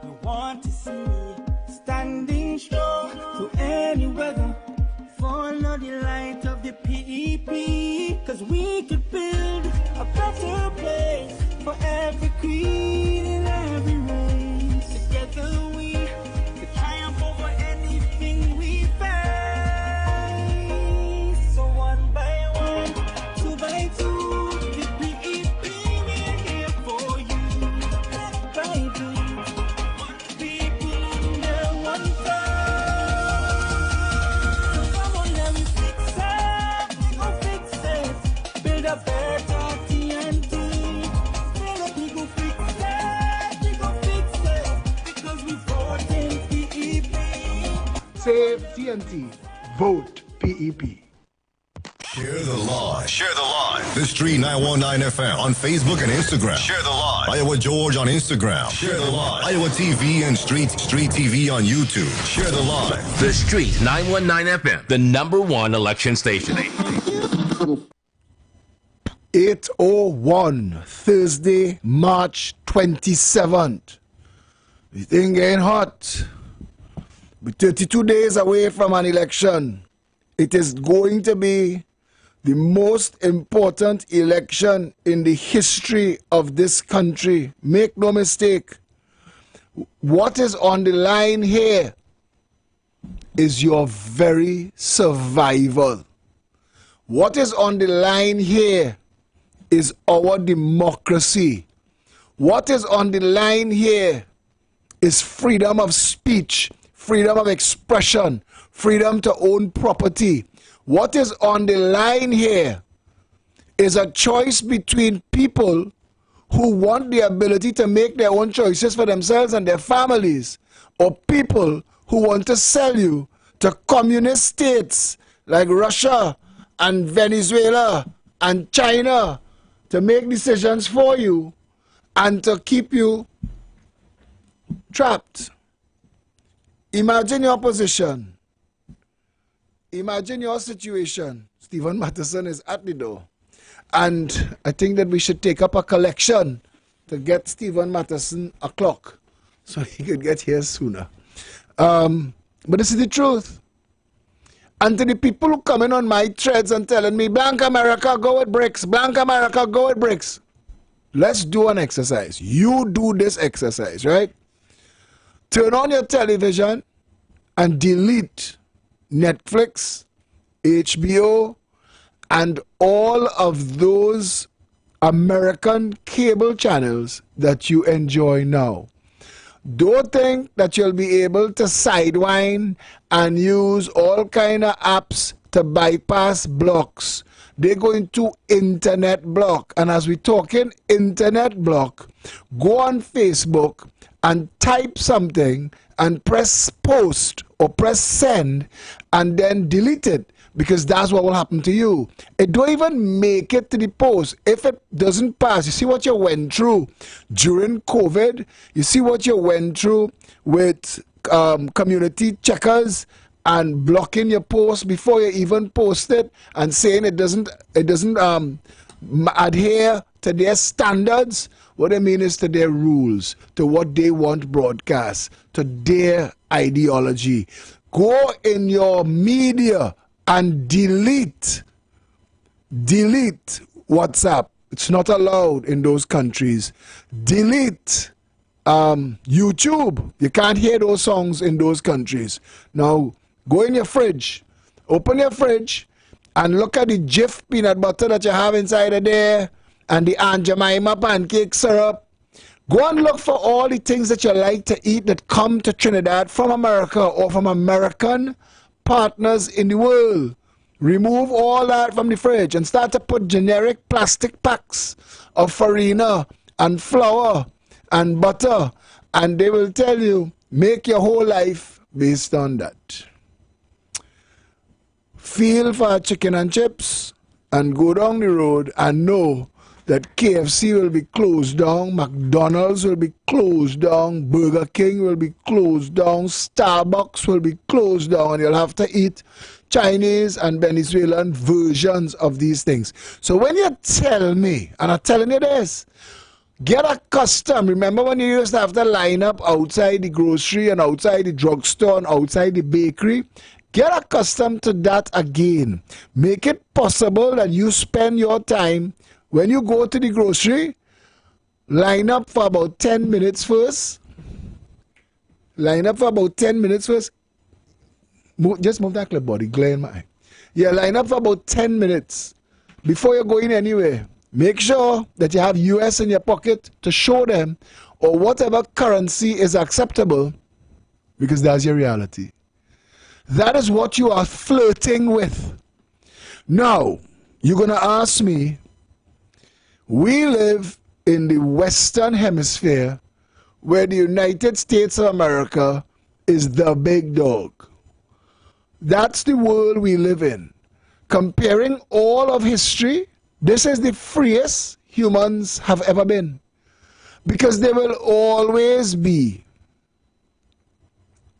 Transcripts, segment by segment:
We want to see standing strong through any weather. Follow the light of the PEP, cause we could build a better place for every queen in every race. Together we could triumph over anything we face. So one by one, two by two, the PEP, we're here for you. Black by blue, one people under one flag. So come on, let me fix it, we gon' fix it. Build a better TNT. Build a we gon' fix it, because we vote in PEP. Save TNT. Vote PEP. Share the live. Share the live. The Street 919 FM on Facebook and Instagram. Share the live. Iowa George on Instagram. Share the live. Iowa TV and Street TV on YouTube. Share the live. The Street 919 FM, the #1 election station. 8:01, Thursday, March 27th. The thing getting hot. We're 32 days away from an election. It is going to be the most important election in the history of this country. Make no mistake. What is on the line here is your very survival. What is on the line here is our democracy. What is on the line here is freedom of speech, freedom of expression, freedom to own property. What is on the line here is a choice between people who want the ability to make their own choices for themselves and their families, or people who want to sell you to communist states like Russia and Venezuela and China to make decisions for you and to keep you trapped. Imagine your position. Imagine your situation. Stephen Matheson is at the door. And I think that we should take up a collection to get Stephen Matheson a clock so he could get here sooner. But this is the truth. And to the people who come in on my threads and telling me, Blank America, go with bricks. Blank America, go with bricks. Let's do an exercise. You do this exercise, right? Turn on your television and delete Netflix, HBO, and all of those American cable channels that you enjoy now. Don't think that you'll be able to sidewind and use all kind of apps to bypass blocks. They're going to internet block. And as we're talking internet block, go on Facebook and type something and press post or press send and then delete it, because that's what will happen to you. It don't even make it to the post. If it doesn't pass, you see what you went through during COVID, you see what you went through with community checkers and blocking your post before you even post it and saying it doesn't adhere to their standards. What I mean is to their rules, to what they want broadcast, to their ideology. Go in your media and delete WhatsApp. It's not allowed in those countries. Delete YouTube. You can't hear those songs in those countries. Now, go in your fridge, open your fridge, and look at the Jif peanut butter that you have inside of there, and the Aunt Jemima pancake syrup. Go and look for all the things that you like to eat that come to Trinidad from America or from American partners in the world. Remove all that from the fridge and start to put generic plastic packs of farina and flour and butter, and they will tell you, make your whole life based on that. Feel for chicken and chips and go down the road and know that KFC will be closed down, McDonald's will be closed down, Burger King will be closed down, Starbucks will be closed down, and you'll have to eat Chinese and Venezuelan versions of these things. So when you tell me, and I'm telling you this, Get accustomed. Remember when you used to have to line up outside the grocery and outside the drugstore and outside the bakery? Get accustomed to that again. Make it possible that you spend your time, when you go to the grocery, line up for about 10 minutes first. Line up for about 10 minutes first. Just move that clipboard, glare in my eye. Yeah, line up for about 10 minutes before you're going anywhere. Make sure that you have US in your pocket to show them, or whatever currency is acceptable, because that's your reality. That is what you are flirting with. Now, you're going to ask me, we live in the Western Hemisphere where the United States of America is the big dog. That's the world we live in. Comparing all of history, this is the freest humans have ever been. Because there will always be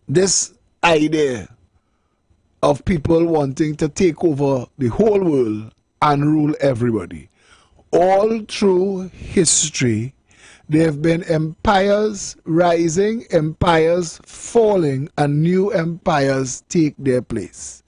this idea of people wanting to take over the whole world and rule everybody. All through history, there have been empires rising, empires falling, and new empires take their place.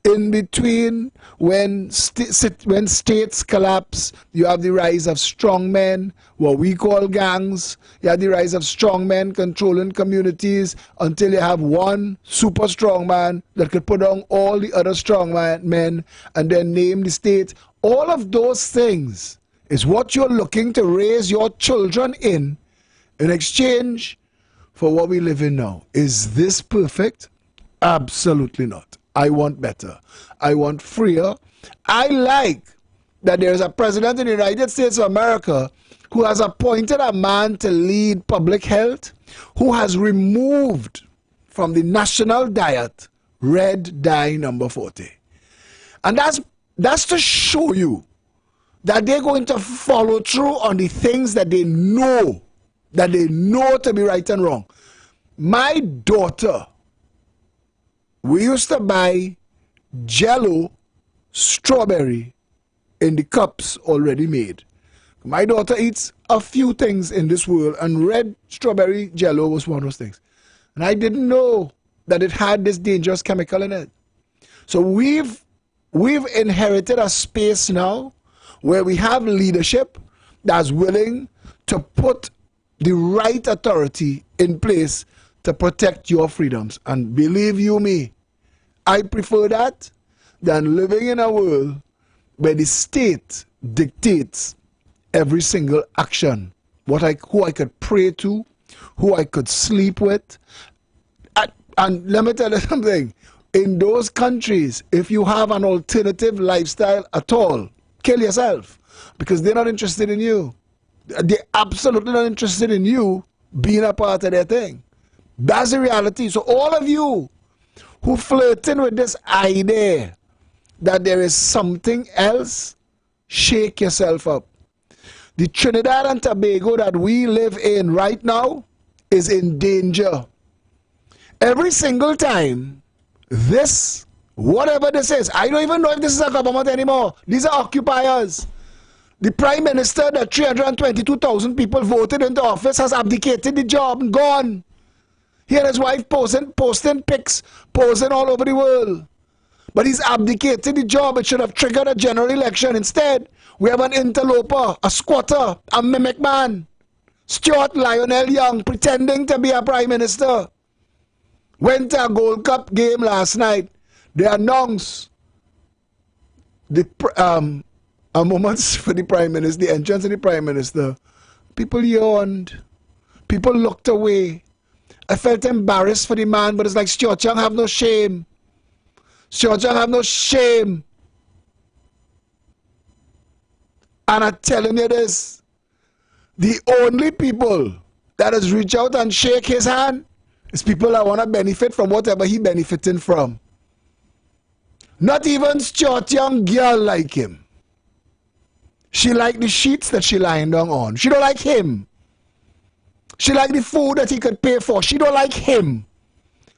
In between, when states collapse, you have the rise of strongmen, what we call gangs. You have the rise of strongmen controlling communities until you have one super strongman that could put down all the other strongmen and then name the state. All of those things is what you're looking to raise your children in exchange for what we live in now. Is this perfect? Absolutely not. I want better. I want freer. I like that there is a president in the United States of America who has appointed a man to lead public health, who has removed from the national diet red dye number 40. And that's to show you that they're going to follow through on the things that they know to be right and wrong. My daughter, we used to buy Jello strawberry in the cups already made. My daughter eats a few things in this world, and red strawberry Jello was one of those things. And I didn't know that it had this dangerous chemical in it. So we've inherited a space now where we have leadership that's willing to put the right authority in place to protect your freedoms. And believe you me, I prefer that than living in a world where the state dictates every single action. Who I could pray to, who I could sleep with. And let me tell you something. In those countries, if you have an alternative lifestyle at all, kill yourself, because they're not interested in you. They're absolutely not interested in you being a part of their thing. That's the reality. So all of you who flirting with this idea that there is something else, shake yourself up. The Trinidad and Tobago that we live in right now is in danger. Every single time this, whatever this is, I don't even know if this is a government anymore. These are occupiers. The Prime Minister that 322,000 people voted into office has abdicated the job and gone. He and his wife posting pics, posing all over the world. But he's abdicated the job. It should have triggered a general election. Instead, we have an interloper, a squatter, a mimic man, Stuart Lionel Young, pretending to be a Prime Minister. Went to a Gold Cup game last night. They announced a moment for the Prime Minister, the entrance of the Prime Minister. People yawned. People looked away. I felt embarrassed for the man, but it's like, Stuart Young have no shame. Stuart Young have no shame. And I'm telling you this, the only people that has reached out and shake his hand is people that want to benefit from whatever he benefiting from. Not even Stuart Young girl like him. She like the sheets that she lying down on. She don't like him. She like the food that he could pay for. She don't like him.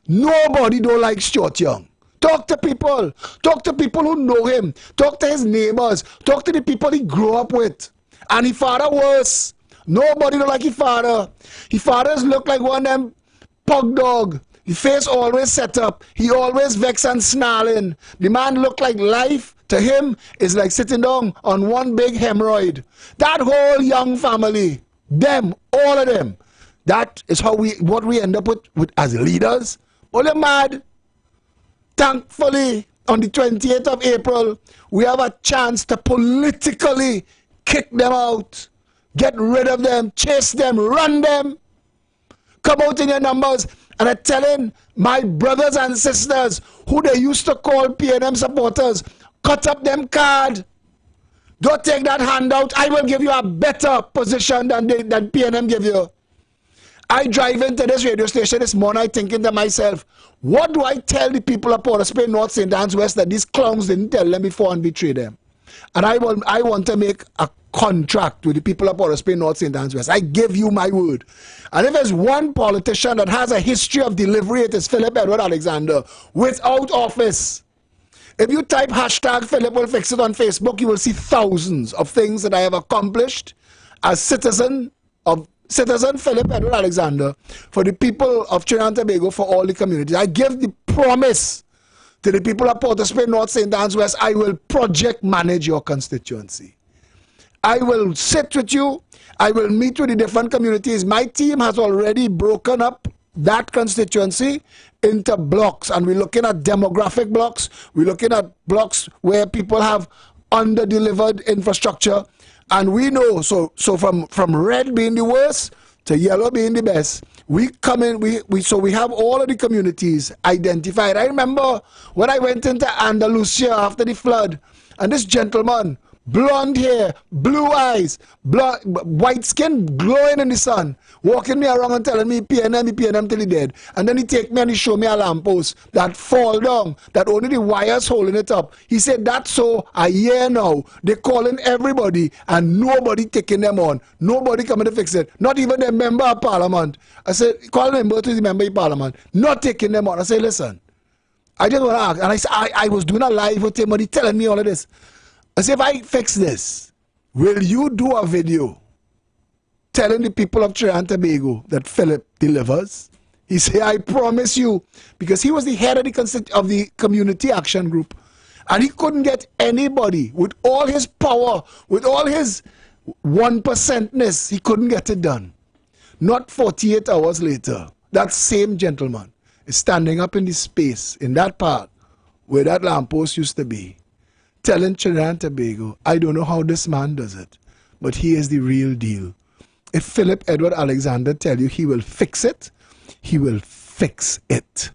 Nobody don't like Stuart Young. Talk to people. Talk to people who know him. Talk to his neighbors. Talk to the people he grew up with. And the father worse. Nobody don't like his father. His fathers look like one of them pug dog. His face always set up. He always vex and snarling. The man look like life to him is like sitting down on one big hemorrhoid. That whole young family, them, all of them, that is how what we end up with as leaders. All them mad. Thankfully, on the 28th of April, we have a chance to politically kick them out, get rid of them, chase them, run them. Come out in your numbers. And I'm telling my brothers and sisters who they used to call PNM supporters, cut up them card. Don't take that handout. I will give you a better position than PNM give you. I drive into this radio station this morning thinking to myself, what do I tell the people of Port of Spain, North St. Anne's West that these clowns didn't tell them before and betray them? And I want to make a contract with the people of Port of Spain, North St. Anne's West. I give you my word. And if there's one politician that has a history of delivery, it is Philip Edward Alexander, without office. If you type hashtag Philip will fix it on Facebook, you will see thousands of things that I have accomplished as citizen Philip Edward Alexander for the people of Trinidad and Tobago, for all the communities. I give the promise to the people of Port of Spain, North St. Anne's West, I will project manage your constituency. I will sit with you. I will meet with the different communities. My team has already broken up that constituency into blocks, and we're looking at demographic blocks. We're looking at blocks where people have under-delivered infrastructure. And we know, so from red being the worst to yellow being the best, we come in, so we have all of the communities identified. I remember when I went into Andalusia after the flood, and this gentleman, blonde hair, blue eyes, white skin, glowing in the sun, walking me around and telling me PNM till he dead. And then he take me and he show me a lamppost that fall down, that only the wires holding it up. He said that's so a year now. They calling everybody and nobody taking them on. Nobody coming to fix it. Not even the member of parliament. I said, call them to the member of parliament. Not taking them on. I said, listen, I just want to ask. And I said, I was doing a live with him and he telling me all of this. I said, if I fix this, will you do a video telling the people of Trinidad and Tobago that Philip delivers? He said, I promise you, because he was the head of the community action group, and he couldn't get anybody with all his power, with all his 1%ness, he couldn't get it done. Not 48 hours later, that same gentleman is standing up in the space, in that part where that lamppost used to be, telling Trinidad and Tobago, I don't know how this man does it, but he is the real deal. If Philip Edward Alexander tell you he will fix it, he will fix it.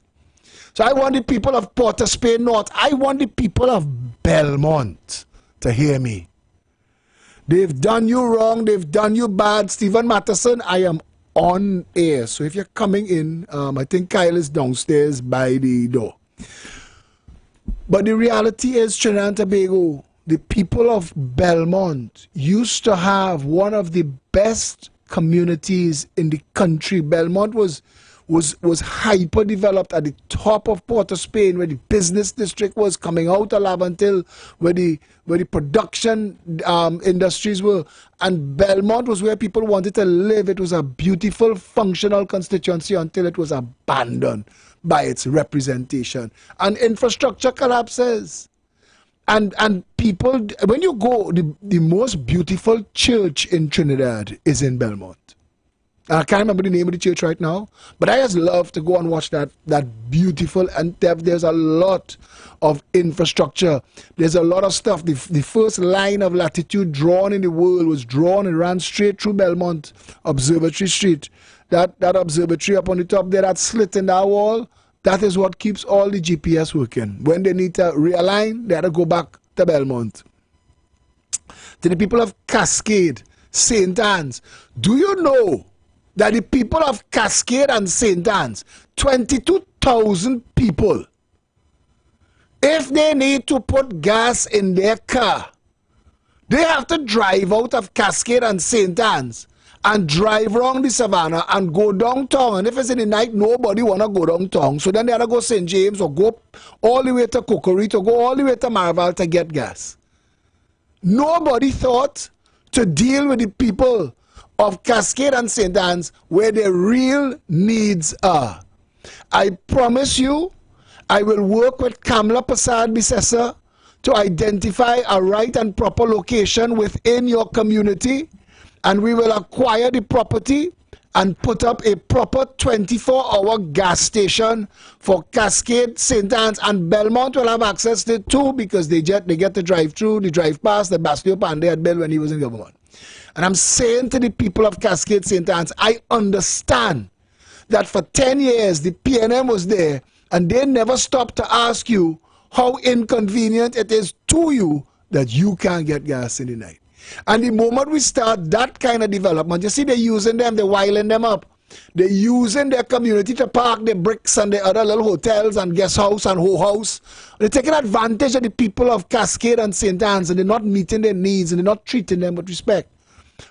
So I want the people of Port of Spain North, I want the people of Belmont to hear me. They've done you wrong, they've done you bad. Stephen Matheson, I am on air. So if you're coming in, I think Kyle is downstairs by the door. But the reality is, Trinidad and Tobago, the people of Belmont used to have one of the best communities in the country. Belmont was hyper developed at the top of Port of Spain, where the business district was coming out of Laventille, where the production industries were, and Belmont was where people wanted to live. It was a beautiful, functional constituency until it was abandoned by its representation, and infrastructure collapses. And people, when you go, the most beautiful church in Trinidad is in Belmont. I can't remember the name of the church right now, but I just love to go and watch that beautiful, and there's a lot of infrastructure. There's a lot of stuff. The first line of latitude drawn in the world was drawn and ran straight through Belmont, Observatory Street. That observatory up on the top there, that slit in that wall, that is what keeps all the GPS working. When they need to realign, they have to go back to Belmont. To the people of Cascade, St. Anne's, do you know that the people of Cascade and St. Anne's, 22,000 people, if they need to put gas in their car, they have to drive out of Cascade and St. Anne's and drive around the savannah and go downtown. And if it's in the night, nobody want to go downtown. So then they have to go St. James or go all the way to Cockery, to go all the way to Marval to get gas. Nobody thought to deal with the people of Cascade and St. Anne's where their real needs are. I promise you, I will work with Kamla Prasad Bisesa to identify a right and proper location within your community, and we will acquire the property and put up a proper 24-hour gas station for Cascade, St. Anne's, and Belmont will have access to it too, because they get the drive through, the drive past that Bastille Pandey had built when he was in government. And I'm saying to the people of Cascade, St. Anne's, I understand that for 10 years the PNM was there and they never stopped to ask you how inconvenient it is to you that you can't get gas in the night. And the moment we start that kind of development, you see they're using them, they're wiling them up. They're using their community to park the bricks and the other little hotels and guest house and whole house. They're taking advantage of the people of Cascade and St. Anne's, and they're not meeting their needs and they're not treating them with respect.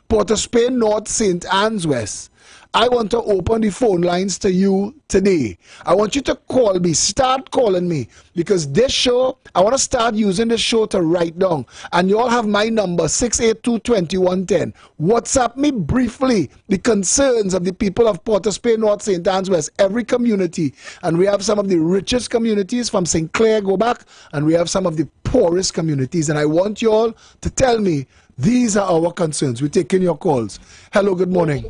Port of Spain North, St. Anne's West. I want to open the phone lines to you today. I want you to call me. Start calling me. Because this show, I want to start using this show to write down. And you all have my number, 682-2110. WhatsApp me briefly the concerns of the people of Port of Spain North, St. Anne's West. Every community. And we have some of the richest communities from St. Clair, go back. And we have some of the poorest communities. And I want you all to tell me, these are our concerns. We're taking your calls. Hello, good morning.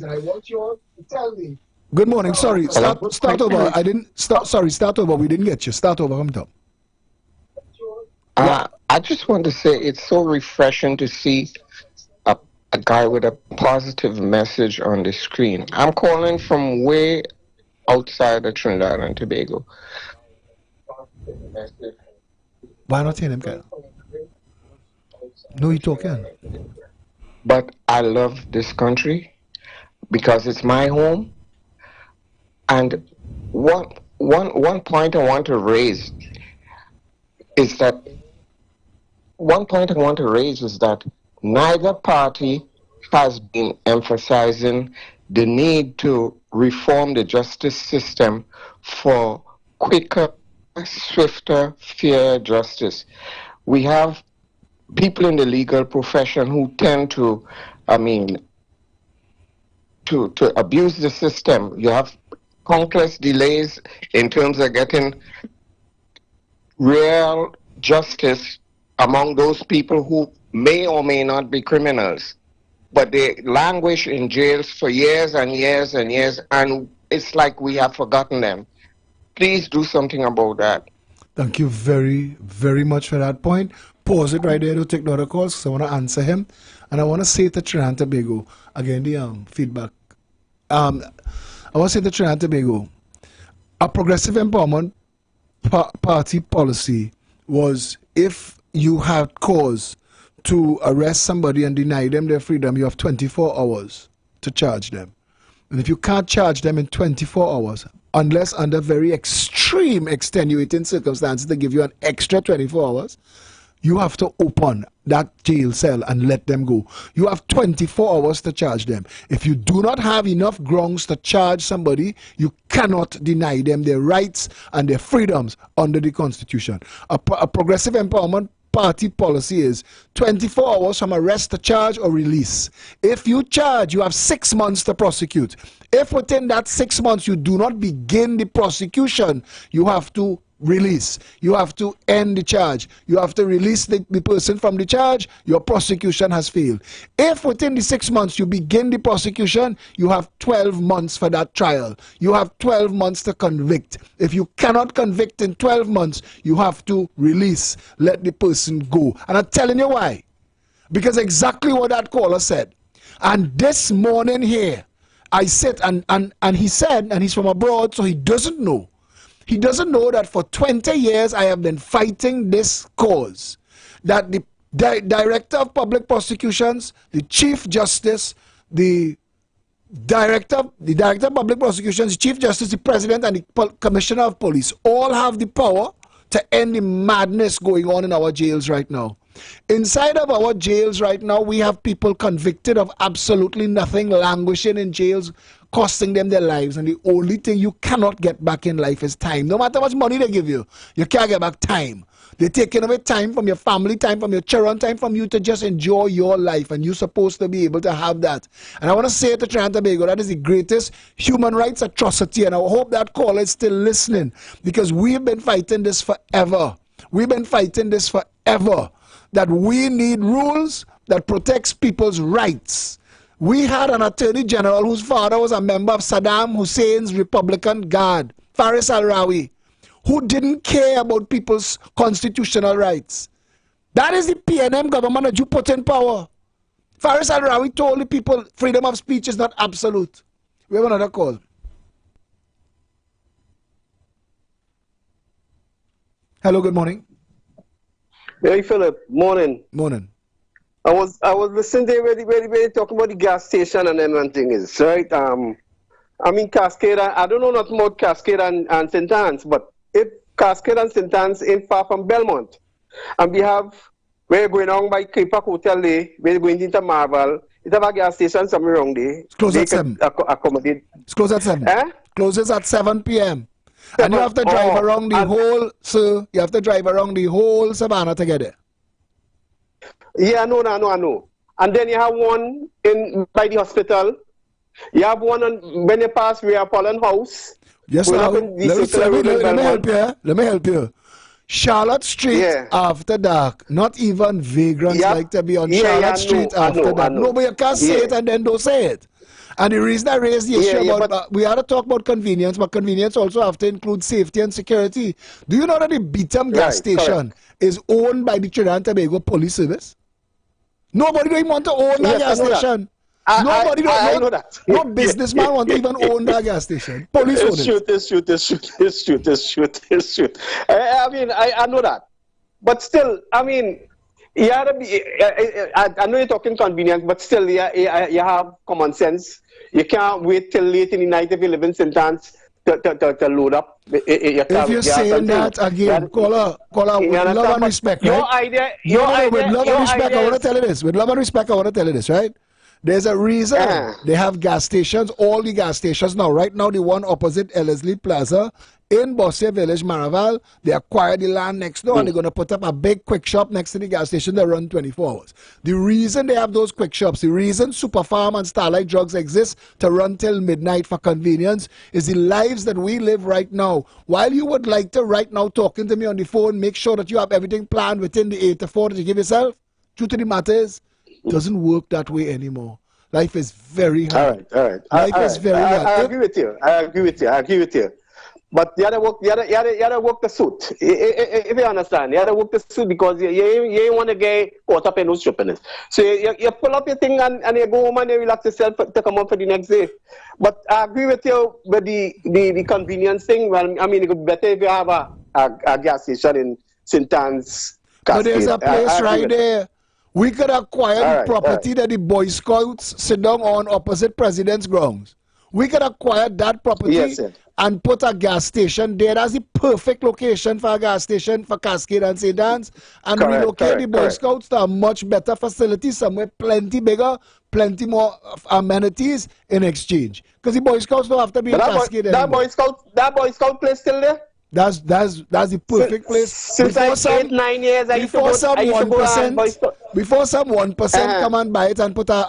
And I want you all to tell me. Good morning. Sorry, start over. I didn't start. Sorry, start over. We didn't get you. Start over. Come top. I just want to say it's so refreshing to see a guy with a positive message on the screen. I'm calling from way outside of Trinidad and Tobago. Why not hear him, Kyle? No, you talking. But I love this country because it's my home. And one point I want to raise is that neither party has been emphasizing the need to reform the justice system for quicker, swifter, fair justice. We have people in the legal profession who tend to, to abuse the system. You have countless delays in terms of getting real justice among those people who may or may not be criminals. But they languish in jails for years and years and years, and it's like we have forgotten them. Please do something about that. Thank you very, very much for that point. Pause it right there to take another calls because I want to answer him. And I want to say to Trinidad and Tobago, again, the feedback. I want to say to Trinidad and Tobago, a progressive empowerment party policy was if you had cause to arrest somebody and deny them their freedom, you have 24 hours to charge them. And if you can't charge them in 24 hours, unless under very extreme extenuating circumstances they give you an extra 24 hours, you have to open that jail cell and let them go. You have 24 hours to charge them. If you do not have enough grounds to charge somebody, you cannot deny them their rights and their freedoms under the Constitution. A progressive empowerment party policy is 24 hours from arrest to charge or release. If you charge, you have 6 months to prosecute. If within that 6 months you do not begin the prosecution, you have to release. You have to end the charge. You have to release the person from the charge. Your prosecution has failed. If within the 6 months you begin the prosecution, you have 12 months for that trial. You have 12 months to convict. If you cannot convict in 12 months, you have to release. Let the person go. And I'm telling you why. Because exactly what that caller said. And this morning here, I said, and he said, and he's from abroad, so he doesn't know. He doesn't know that for 20 years I have been fighting this cause. That the Director of Public Prosecutions, the Chief Justice, the Director of Public Prosecutions, the Chief Justice, the President, and the Commissioner of Police all have the power to end the madness going on in our jails right now. Inside of our jails right now, we have people convicted of absolutely nothing, languishing in jails, costing them their lives. And the only thing you cannot get back in life is time. No matter how much money they give you, you can't get back time. They're taking away time from your family, time from your children, time from you to just enjoy your life. And you're supposed to be able to have that. And I want to say to Trinidad and Tobago, that is the greatest human rights atrocity. And I hope that caller is still listening, because we've been fighting this forever. We've been fighting this forever. That we need rules that protects people's rights. We had an attorney general whose father was a member of Saddam Hussein's Republican Guard, Faris al-Rawi, who didn't care about people's constitutional rights. That is the PNM government that you put in power. Faris al-Rawi told the people freedom of speech is not absolute. We have another call. Hello, good morning. Hey, Philip. Morning. Morning. I was listening to where talking about the gas station and then one thing is, right? I mean, Cascade, I don't know nothing about Cascade and St. Anne's, but if Cascade and St. Anne's ain't far from Belmont, and we have, we're going on by Creepak Hotel there, we're going into Marvel, it have a gas station somewhere around there. It's closed at 7. Accommodate. It's closed at 7. Eh? Closes at 7 p.m. And you have to drive around the whole, sir, you have to drive around the whole Savannah to get it. Yeah, I know. And then you have one in by the hospital. You have one on, when you pass Ria Pollen House. Yes, now, let me help you. Charlotte Street after dark. Not even vagrants like to be on Charlotte Street after dark. No, but you can't say it and then don't say it. And the reason I raised the issue about, we had to talk about convenience, but convenience also have to include safety and security. Do you know that the Beetham gas station is owned by the Trinidad and Tobago Police Service? Nobody don't even want to own that gas station. Nobody I know that. No businessman want to even own that gas station. Police own it. It's shoot. I mean, I know that. But still, I mean, you have to be, I know you're talking convenience, but still, you have common sense. You can't wait till late in the night if you live in St. Anne's to load up. If you're saying that again, caller, with love and respect, right? With love and respect, I want to tell you this. With love and respect, I want to tell you this, right? There's a reason they have gas stations, all the gas stations now. Right now, the one opposite Ellerslie Plaza in Bossier Village, Maraval, they acquired the land next door and they're going to put up a big quick shop next to the gas station that run 24 hours. The reason they have those quick shops, the reason Super Farm and Starlight Drugs exist to run till midnight for convenience is the lives that we live right now. While you would like to right now talking to me on the phone, make sure that you have everything planned within the 8 to 4 that you give yourself, truth of the matter is, doesn't work that way anymore. Life is very hard. All right. Life is very hard. I agree with you. But you have to work the suit. If you understand, you have to work the suit because you ain't want to get caught up in those stupidness. So you pull up your thing and you go home and you relax yourself to come up for the next day. But I agree with you with the convenience thing. Well, I mean, it would be better if you have a gas station in St. Anne's. But there's a place right there. We could acquire the property that the Boy Scouts sit down on opposite President's grounds. We could acquire that property and put a gas station there. That's the perfect location for a gas station for Cascade and St. Anne's. And relocate the Boy Scouts to a much better facility somewhere plenty bigger, plenty more amenities in exchange. Because the Boy Scouts don't have to be in Cascade anymore. That Boy Scout place still there? That's the perfect place. Since like 8-9 years, before some 1% come and buy it and put a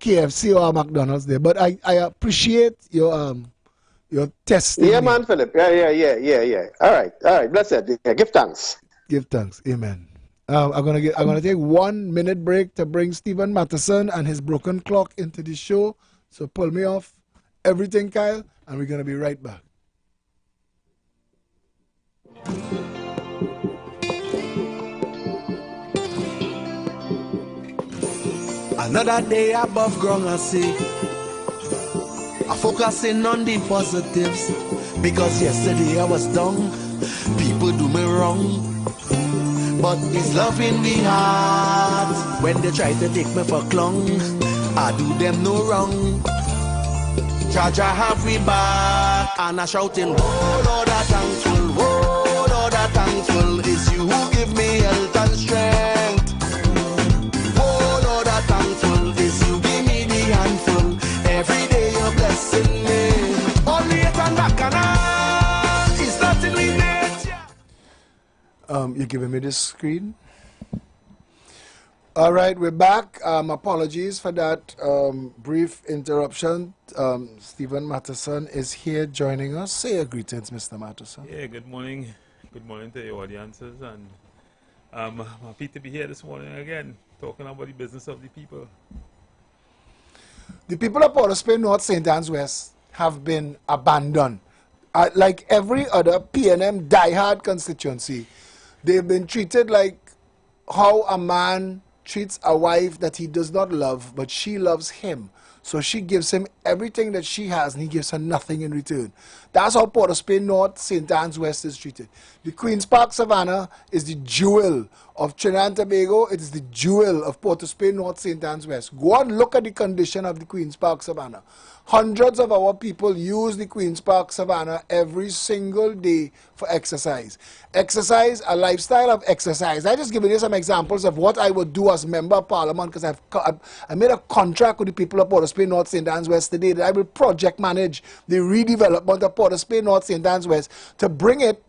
KFC or a McDonald's there. But I appreciate your testing. Yeah, man, Philip. Yeah. All right. Blessed. Yeah, give thanks. Give thanks. Amen. I'm gonna take 1 minute break to bring Stephen Matheson and his broken clock into the show. So pull me off everything, Kyle, and we're gonna be right back. Another day above ground, I see. I'm focusing on the positives because yesterday I was down. People do me wrong, but it's love in the heart. When they try to take me for clown, I do them no wrong. Jaja have we back, and I shouting, oh Lord, I thankful, oh Lord, I thankful. It's you who give me health and strength. You're giving me this screen? All right, we're back. Apologies for that brief interruption. Stephen Matheson is here joining us. Say your greetings, Mr. Matheson. Yeah, good morning. Good morning to your audiences. And I'm happy to be here this morning again, talking about the business of the people. The people of Port of Spain, North, St. Anne's West have been abandoned. Like every other PNM diehard constituency, they've been treated like how a man treats a wife that he does not love, but she loves him. So she gives him everything that she has, and he gives her nothing in return. That's how Port of Spain North, St. Anne's West is treated. The Queen's Park Savannah is the jewel of Trinidad and Tobago. It is the jewel of Port of Spain North, St. Anne's West. Go and look at the condition of the Queen's Park Savannah. Hundreds of our people use the Queen's Park Savannah every single day for exercise. Exercise, a lifestyle of exercise. I just given you some examples of what I would do as Member of Parliament, because I made a contract with the people of Port of Spain North, St. Anne's West today that I will project manage the redevelopment of Port of Spain North, St. Anne's West to bring it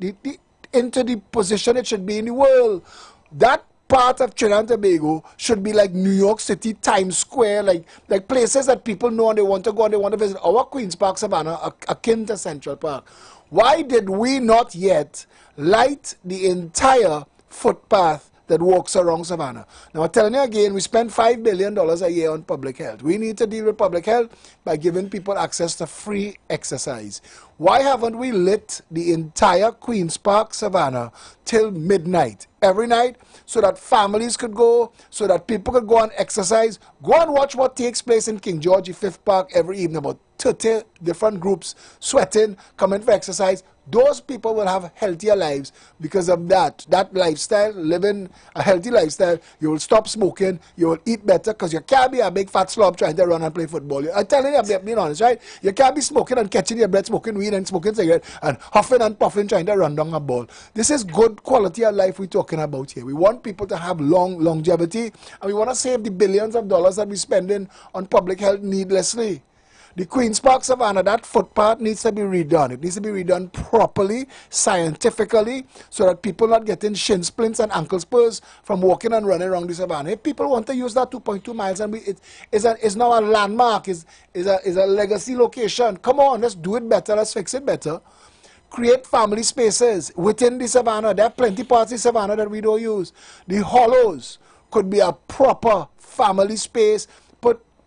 into the position it should be in the world. That part of Trinidad and Tobago should be like New York City, Times Square, like places that people know and they want to go and they want to visit. Our Queen's Park Savannah, akin to Central Park. Why did we not yet light the entire footpath that walks around Savannah? Now, I'm telling you again, we spend $5 billion a year on public health. We need to deal with public health by giving people access to free exercise. Why haven't we lit the entire Queen's Park Savannah till midnight, every night, so that families could go, so that people could go and exercise? Go and watch what takes place in King George V Park every evening, about 30 different groups sweating, coming for exercise. Those people will have healthier lives because of that lifestyle, living a healthy lifestyle. You will stop smoking, you will eat better, because you can't be a big fat slob trying to run and play football. I'm telling you, I'm being honest, right? You can't be smoking and catching your breath, smoking weed and smoking cigarette, and huffing and puffing trying to run down a ball. This is good quality of life we're talking about here. We want people to have longevity, and we want to save the billions of dollars that we're spending on public health needlessly. The Queen's Park Savannah, that footpath needs to be redone. It needs to be redone properly, scientifically, so that people not getting shin splints and ankle spurs from walking and running around the Savannah. If people want to use that 2.2 miles, and it's now a landmark, is a legacy location. Come on, let's do it better, let's fix it better. Create family spaces within the Savannah. There are plenty parts of the Savannah that we don't use. The hollows could be a proper family space.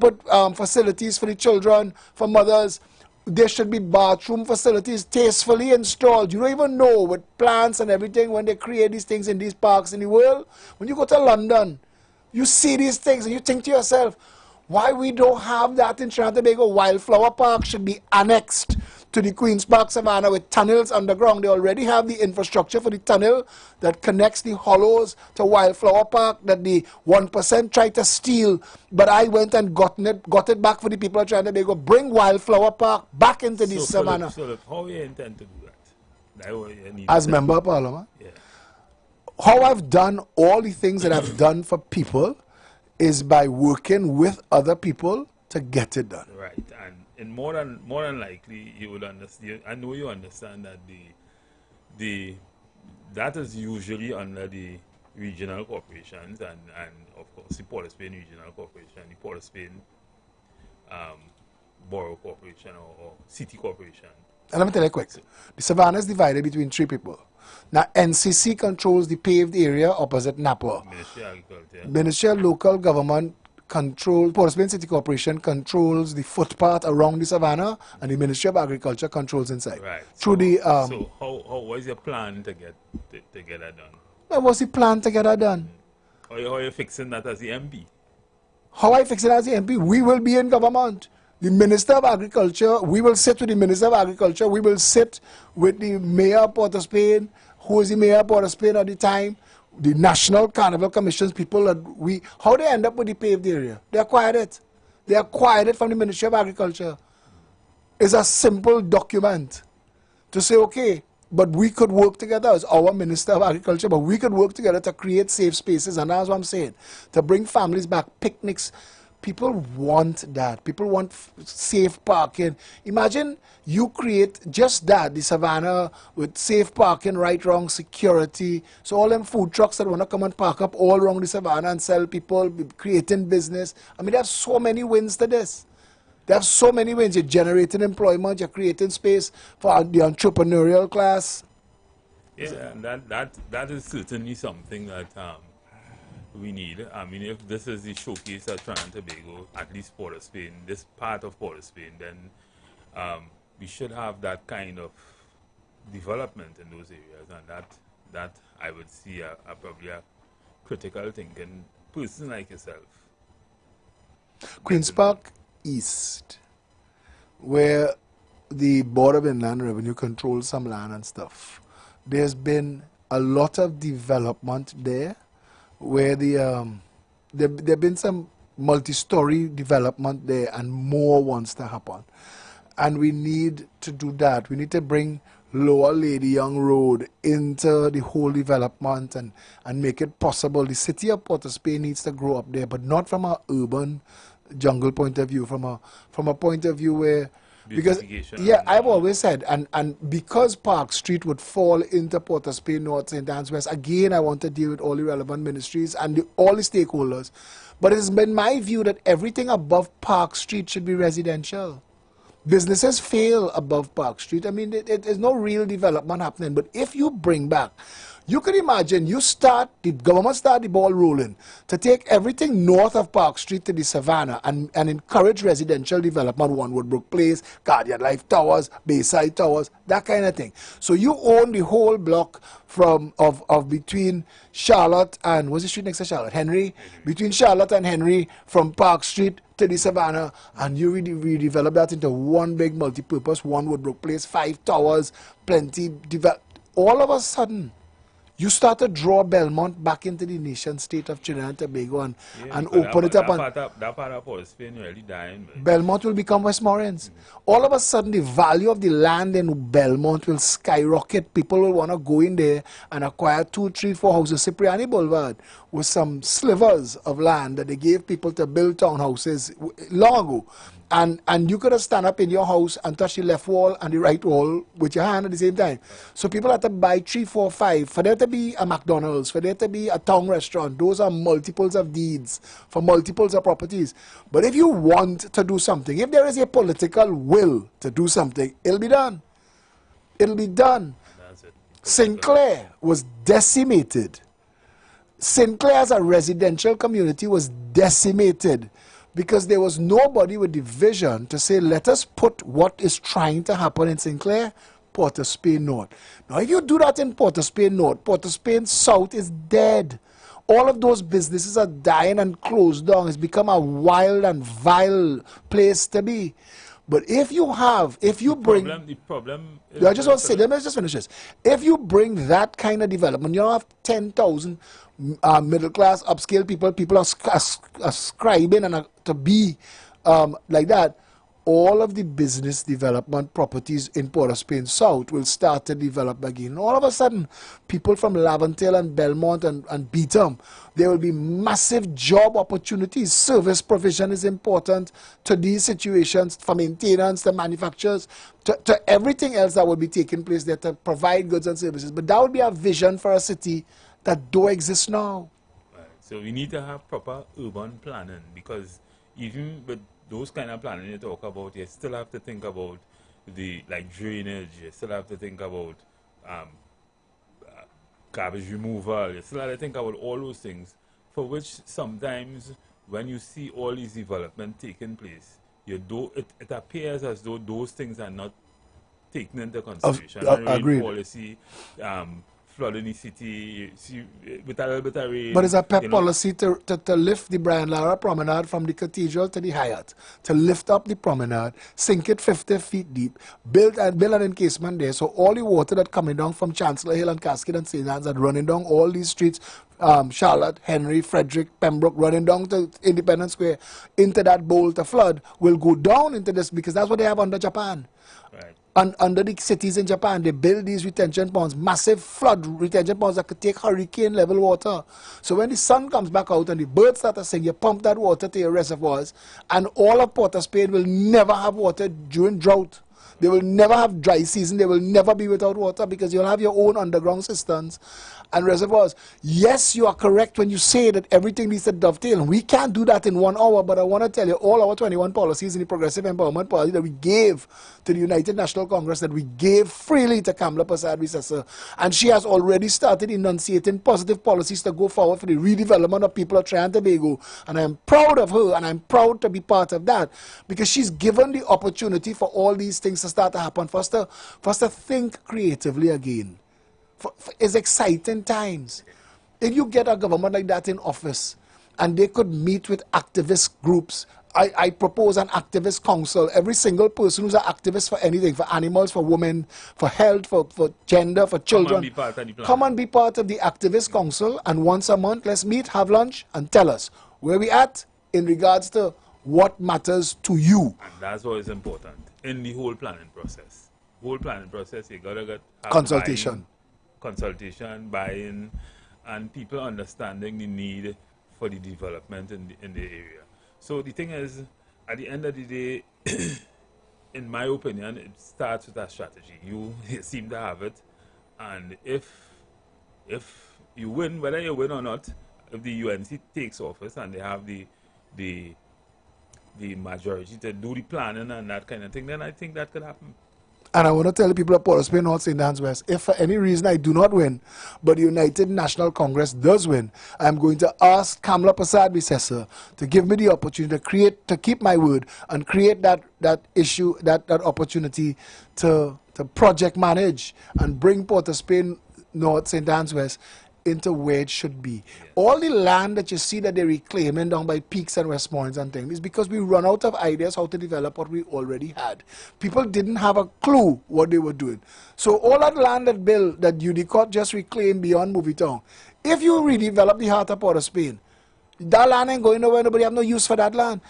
Put facilities for the children, for mothers. There should be bathroom facilities tastefully installed. You don't even know, with plants and everything, when they create these things in these parks in the world. When you go to London, you see these things and you think to yourself, why we don't have that in Trinidad and Tobago? Wildflower Park should be annexed to the Queen's Park Savannah with tunnels underground. They already have the infrastructure for the tunnel that connects the hollows to Wildflower Park that the 1% tried to steal. But I went and got it back for the people of Trinidad and Tobago. Bring Wildflower Park back into the Savannah. So how you intend to do that? As Member of Parliament? Yeah. How I've done all the things that I've done for people is by working with other people to get it done. Right, and more than likely you would understand. I know you understand that that is usually under the regional corporations and of course the Port of Spain Regional Corporation, the Port of Spain Borough Corporation or City Corporation. And let me tell you quick. The Savannah is divided between three people. Now, NCC controls the paved area opposite Napa. Ministry of Agriculture. Ministry of Local Government controls, Port of Spain City Corporation controls the footpath around the Savannah, and the Ministry of Agriculture controls inside. Right. Through the so what is your plan to get that done? Well, what's the plan to get that done? How are you fixing that as the MP? How I fix it as the MP? We will be in government. The Minister of Agriculture, we will sit with the Minister of Agriculture, we will sit with the Mayor of Port of Spain, who was the Mayor of Port of Spain at the time, the National Carnival Commission's people, how they end up with the paved area? They acquired it. They acquired it from the Ministry of Agriculture. It's a simple document to say, okay, but we could work together as our Minister of Agriculture, but we could work together to create safe spaces, and that's what I'm saying, to bring families back, picnics, People want that. People want safe parking. Imagine you create just that, the Savannah, with safe parking, right, wrong, security. So all them food trucks that want to come and park up all around the Savannah and sell people, creating business. I mean, there's so many wins to this. There's so many wins. You're generating employment. You're creating space for the entrepreneurial class. Yeah, and that is certainly something that we need. I mean, if this is the showcase at Trinidad and Tobago, at least Port of Spain, this part of Port of Spain, then we should have that kind of development in those areas, and that I would see probably a critical thinking person like yourself. Queen's Park East, where the Board of Inland Revenue controls some land and stuff, there's been a lot of development there, where there have been some multi-story development there, and more wants to happen. And we need to do that. We need to bring Lower Lady Young Road into the whole development and make it possible. The city of Port of Spain needs to grow up there, but not from an urban jungle point of view, from a point of view where, because yeah, I've always said, and because Park Street would fall into Port of Spain North, St. Anne's West, again I want to deal with all the relevant ministries and all the stakeholders. But it's been my view that everything above Park Street should be residential. Businesses fail above Park Street. I mean, there's no real development happening. But if you bring back, you can imagine, the government start the ball rolling to take everything north of Park Street to the Savannah and encourage residential development, One Woodbrook Place, Guardian Life Towers, Bayside Towers, that kind of thing. So you own the whole block of between Charlotte and, what's the street next to Charlotte? Henry? Between Charlotte and Henry, from Park Street to the Savannah, and you redevelop that into one big multi-purpose, One Woodbrook Place, 5 towers, plenty, all of a sudden, you start to draw Belmont back into the nation state of Trinidad and Tobago and open it up. That part of Port of Spain really dying. Belmont will become Westmoreans. All of a sudden, the value of the land in Belmont will skyrocket. People will want to go in there and acquire 2, 3, 4 houses. Cipriani Boulevard with some slivers of land that they gave people to build townhouses long ago. And you could have stand up in your house and touch the left wall and the right wall with your hand at the same time. So people have to buy 3, 4, 5. For there to be a McDonald's, for there to be a town restaurant, those are multiples of deeds for multiples of properties. But if you want to do something, if there is a political will to do something, it'll be done. It'll be done. That's it. Sinclair was decimated. Sinclair as a residential community was decimated, because there was nobody with the vision to say, let us put what is trying to happen in Sinclair, Port of Spain North. Now, if you do that in Port of Spain North, Port of Spain South is dead. All of those businesses are dying and closed down. It's become a wild and vile place to be. But if you bring... The problem is... I just want to say, let me just finish this. If you bring that kind of development, you don't have 10,000 middle-class, upscale people are ascribing and to be like that, all of the business development properties in Port of Spain South will start to develop again. All of a sudden, people from Laventille and Belmont and Beetham, there will be massive job opportunities. Service provision is important to these situations, from maintenance to manufacturers, to everything else that will be taking place there to provide goods and services. But that would be a vision for a city that don't exist now. Right. So we need to have proper urban planning, because even with those kind of planning you talk about, you still have to think about the drainage, you still have to think about garbage removal, you still have to think about all those things, for which sometimes when you see all these development taking place, it appears as though those things are not taken into consideration. Agreed. Policy, flooding the city, with a little bit of rain. But it's a PEP policy to lift the Brian Lara Promenade from the Cathedral to the Hyatt, to lift up the promenade, sink it 50 feet deep, build an encasement there, so all the water that coming down from Chancellor Hill and Cascade and St. Anne's and running down all these streets, Charlotte, Henry, Frederick, Pembroke, running down to Independence Square into that bowl to flood, will go down into this, because that's what they have under Japan. Right. under the cities in Japan, they build these retention ponds, massive flood retention ponds that could take hurricane level water. So when the sun comes back out and the birds start to sing, you pump that water to your reservoirs, and all of Port of Spain will never have water during drought. They will never have dry season. They will never be without water because you'll have your own underground cisterns and reservoirs. Yes, you are correct when you say that everything needs to dovetail. We can't do that in 1 hour, but I want to tell you all our 21 policies in the Progressive Empowerment Policy that we gave to the United National Congress, that we gave freely to Kamala Persad-Bissessar. And she has already started enunciating positive policies to go forward for the redevelopment of people of Trinidad and Tobago. And I am proud of her, and I'm proud to be part of that because she's given the opportunity for all these things to start to happen, for us to think creatively again. It's exciting times. If you get a government like that in office and they could meet with activist groups, I propose an activist council. Every single person who's an activist for anything, for animals, for women, for health, for gender, for children, come and be part of the activist council, and once a month let's meet, have lunch, and tell us where we at in regards to what matters to you. And that's what is important in the whole planning process. You gotta get Consultation. Consultation, buy-in, and people understanding the need for the development in the area. So the thing is, at the end of the day, in my opinion, it starts with a strategy. You seem to have it, and if you win, whether you win or not, if the UNC takes office and they have the majority to do the planning and that kind of thing, then I think that could happen. And I want to tell the people of Port of Spain, North St. Anne's West, if for any reason I do not win, but the United National Congress does win, I'm going to ask Kamala Persad-Bissessar to give me the opportunity to keep my word and create that opportunity to project manage and bring Port of Spain, North St. Anne's West into where it should be. All the land that you see that they're reclaiming down by Peaks and West Points and things is because we run out of ideas how to develop what we already had. People didn't have a clue what they were doing. So all that land that UDCOT just reclaimed beyond Movie Town, if you redevelop the heart of Port of Spain, that land ain't going nowhere, nobody have no use for that land.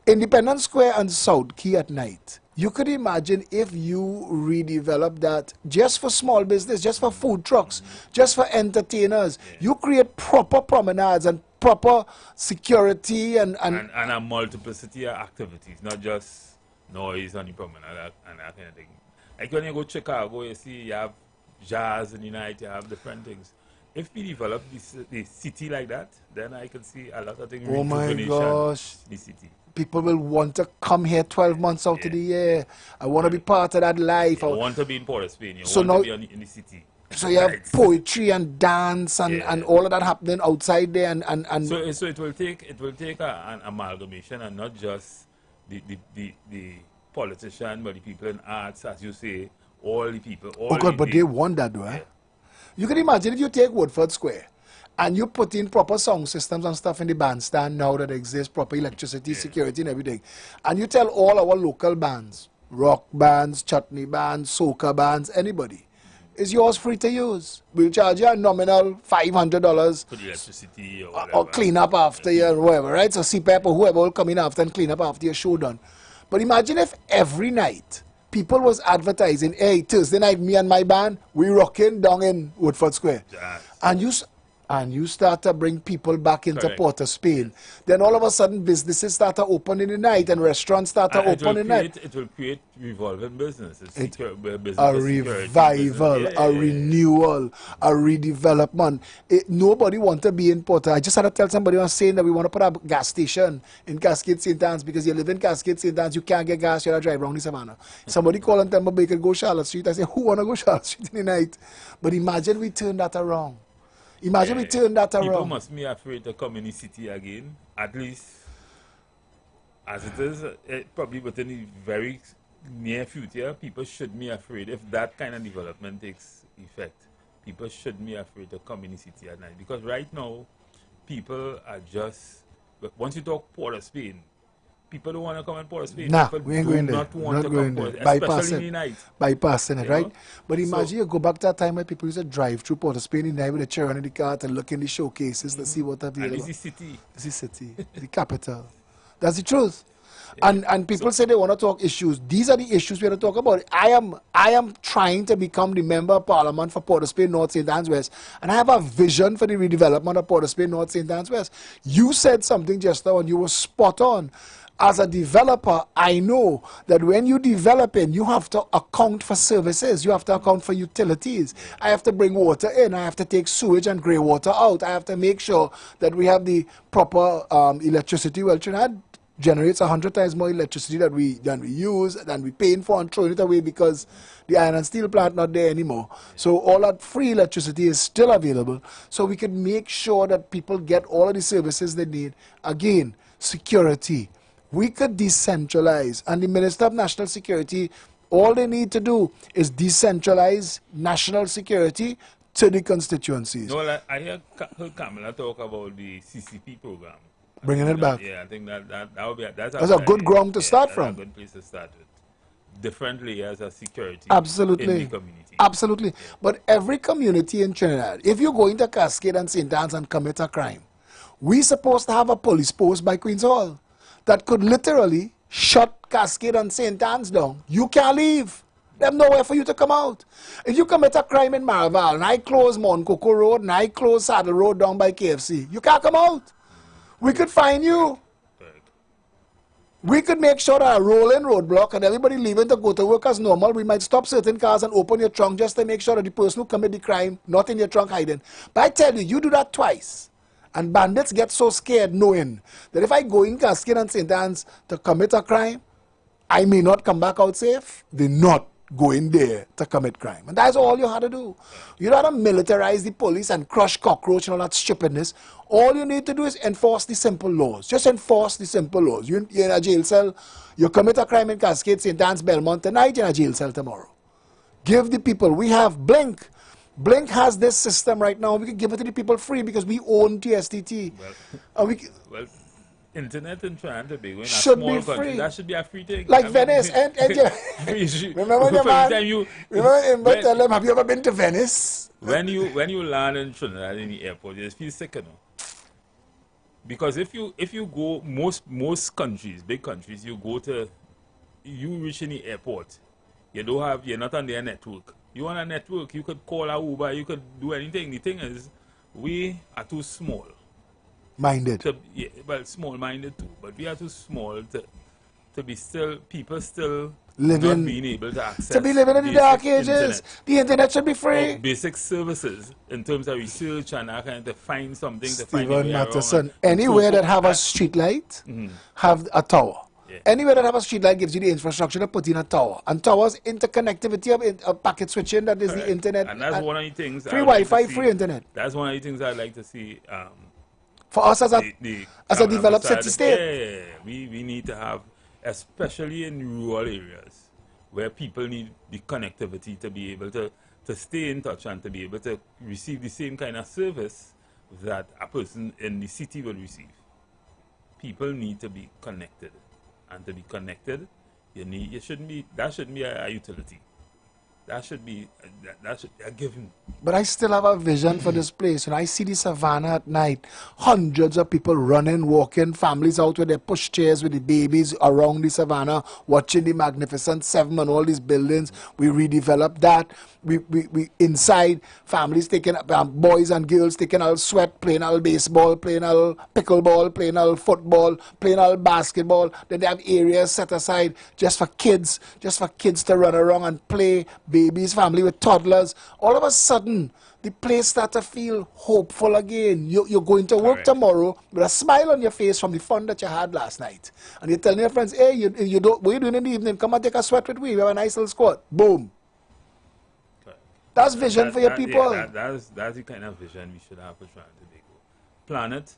Independence Square and South Key at night, you could imagine if you redevelop that just for small business, just for food trucks, just for entertainers. You create proper promenades and proper security and a multiplicity of activities, not just noise on the promenade and that kind of thing. Like when you go to Chicago, you see you have jazz in the night, you have different things. If we develop the city like that, then I can see a lot of things. Oh my gosh. The city. People will want to come here 12 months out of the year. I want to be part of that life. You want to be in Port of Spain. You want to be in the city. So you have poetry and dance and all of that happening outside there. So it will take an amalgamation and not just the politician, but the people in arts, as you say, all the people. But they want that though. Eh? You can imagine if you take Woodford Square and you put in proper sound systems and stuff in the bandstand now that exists, proper electricity, security and everything. And you tell all our local bands, rock bands, chutney bands, soca bands, anybody, is yours free to use. We'll charge you a nominal $500 for the electricity or whatever. Or clean up after you or whatever, right? So CPAP or whoever will come in after and clean up after your show done. But imagine if every night people was advertising, hey, Thursday night, me and my band, we rocking down in Woodford Square. Yes. And you start to bring people back into Port of Spain. Then all of a sudden businesses start to open in the night and restaurants start to open in the night. It will create revolving business. A revival, a renewal, a redevelopment. Nobody want to be in Port. I just had to tell somebody on saying that we want to put a gas station in Cascade St. Anne's because you live in Cascade St. Anne's, you can't get gas, you have to drive around the savannah. Somebody call and tell me, you can go Charlotte Street. I say, who want to go Charlotte Street in the night? But imagine we turn that around. Imagine we turn that around. People must be afraid to come in the city again, at least as it is, probably within the very near future. People should be afraid if that kind of development takes effect. People should be afraid to come in the city at night because right now, people are just. Once you talk Port of Spain, people don't want to come in Port of Spain. Nah, people we ain't going there. Not want to going come there. especially in the night. Bypassing it, right? But imagine you go back to that time when people used to drive through Port of Spain in the night with a chair in the car to look in the showcases to see what available. And it's the city. It's the city, the capital. That's the truth. And people say they want to talk issues. These are the issues we want to talk about. I am trying to become the member of parliament for Port of Spain North, St. Anne's West, and I have a vision for the redevelopment of Port of Spain North, St. Anne's West. You said something just now, and you were spot on. As a developer, I know that when you developing, you have to account for services. You have to account for utilities. I have to bring water in. I have to take sewage and grey water out. I have to make sure that we have the proper electricity. Well, Trinidad generates 100 times more electricity than we use, than we paying for, and throwing it away because the iron and steel plant not there anymore. So all that free electricity is still available. So we can make sure that people get all of the services they need. Again, security. We could decentralize, and the Minister of National Security, all they need to do is decentralize national security to the constituencies. No, I heard Kamala talk about the CCP program. Bringing it back. Yeah, I think that would be that's a good ground to start from. That's a good place to start with. Different layers of security. Absolutely. In the community. Absolutely. Yeah. But every community in Trinidad, if you go into Cascade and St. Anne's and commit a crime, we're supposed to have a police post by Queen's Hall that could literally shut Cascade and St. Anne's down. You can't leave. There's nowhere for you to come out. If you commit a crime in Maraval, and I close Mount Coco Road, and I close Saddle Road down by KFC, you can't come out. We could fine you. We could make sure that a rolling roadblock and everybody leaving to go to work as normal. We might stop certain cars and open your trunk just to make sure that the person who committed the crime not in your trunk hiding. But I tell you, you do that twice. And bandits get so scared knowing that if I go in Cascade and St. Anne's to commit a crime, I may not come back out safe. They're not going there to commit crime. And that's all you had to do. You don't have to militarize the police and crush cockroach and all that stupidness. All you need to do is enforce the simple laws. Just enforce the simple laws. You're in a jail cell. You commit a crime in Cascade, St. Anne's, Belmont tonight, you're in a jail cell tomorrow. Give the people. We have Blink. Blink has this system right now. We can give it to the people free because we own TSTT. Well, internet in Trinidad and Tobago in a should small be free. Country, that should be a free thing. Like Venice. Remember when your man, tell them, have you ever been to Venice? When you land in Trinidad in the airport, you just feel sick, you know. Because if you go, most countries, big countries, you reach in the airport, you're not on their network. You want a network, you could call a Uber, you could do anything. The thing is, we are too small. Minded. Well, small-minded too, but we are too small to be people still living, not being able to access. To be living in the dark ages. The internet should be free. Basic services in terms of research and kind to find something to Stephen find. Matheson, anywhere that have a street light, have a tower. Yeah. Anywhere that have a street light gives you the infrastructure to put in a tower. And towers, interconnectivity of packet switching, that is the internet. And that's one of the things. Free Wi-Fi, free internet. That's one of the things I'd like to see. For us as a developed city-state. Yeah, we need to have, especially in rural areas, where people need the connectivity to be able to stay in touch and to be able to receive the same kind of service that a person in the city will receive. People need to be connected. And to be connected, that shouldn't be a utility. That should be a given. But I still have a vision for this place. When I see the savannah at night, hundreds of people running, walking, families out with their pushchairs with the babies around the savannah, watching the Magnificent Seven and all these buildings. We redeveloped that. We inside, families taking, boys and girls taking all sweat, playing all baseball, playing all pickleball, playing all football, playing all basketball. Then they have areas set aside just for kids to run around and play. Babies, family with toddlers. All of a sudden, the place starts to feel hopeful again. You're going to work tomorrow with a smile on your face from the fun that you had last night. And you're telling your friends, hey, what are you doing in the evening? Come and take a sweat with me. We have a nice little squad. Boom. That's vision for your people. Yeah, that's the kind of vision we should have for Trinidad and Tobago. Plan it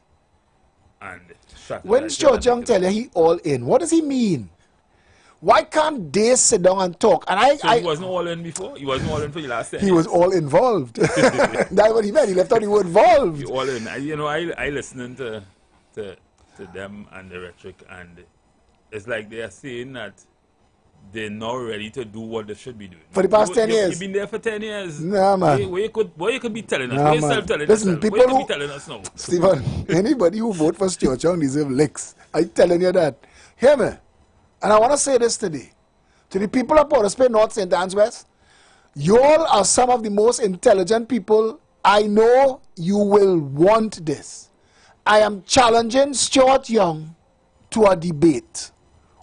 and strategize. When George Young tell you he all in, what does he mean? Why can't they sit down and talk? And he wasn't all in before? He wasn't all in for the last 10 He was all involved. That's what he meant. He left out the word involved. He all in. I listening to them and the rhetoric, and it's like they are saying that they're not ready to do what they should be doing. For the past 10 years. You've been there for 10 years. Nah, man. Where you could be telling us? Nah, where you self-telling Listen, yourself? people Where you could be telling us now? Stephen, anybody who vote for Stuart Young deserve licks. I'm telling you that. Hear me. And I want to say this today, to the people of Port of Spain, North, St. Anne's West, you all are some of the most intelligent people. I know you will want this. I am challenging Stuart Young to a debate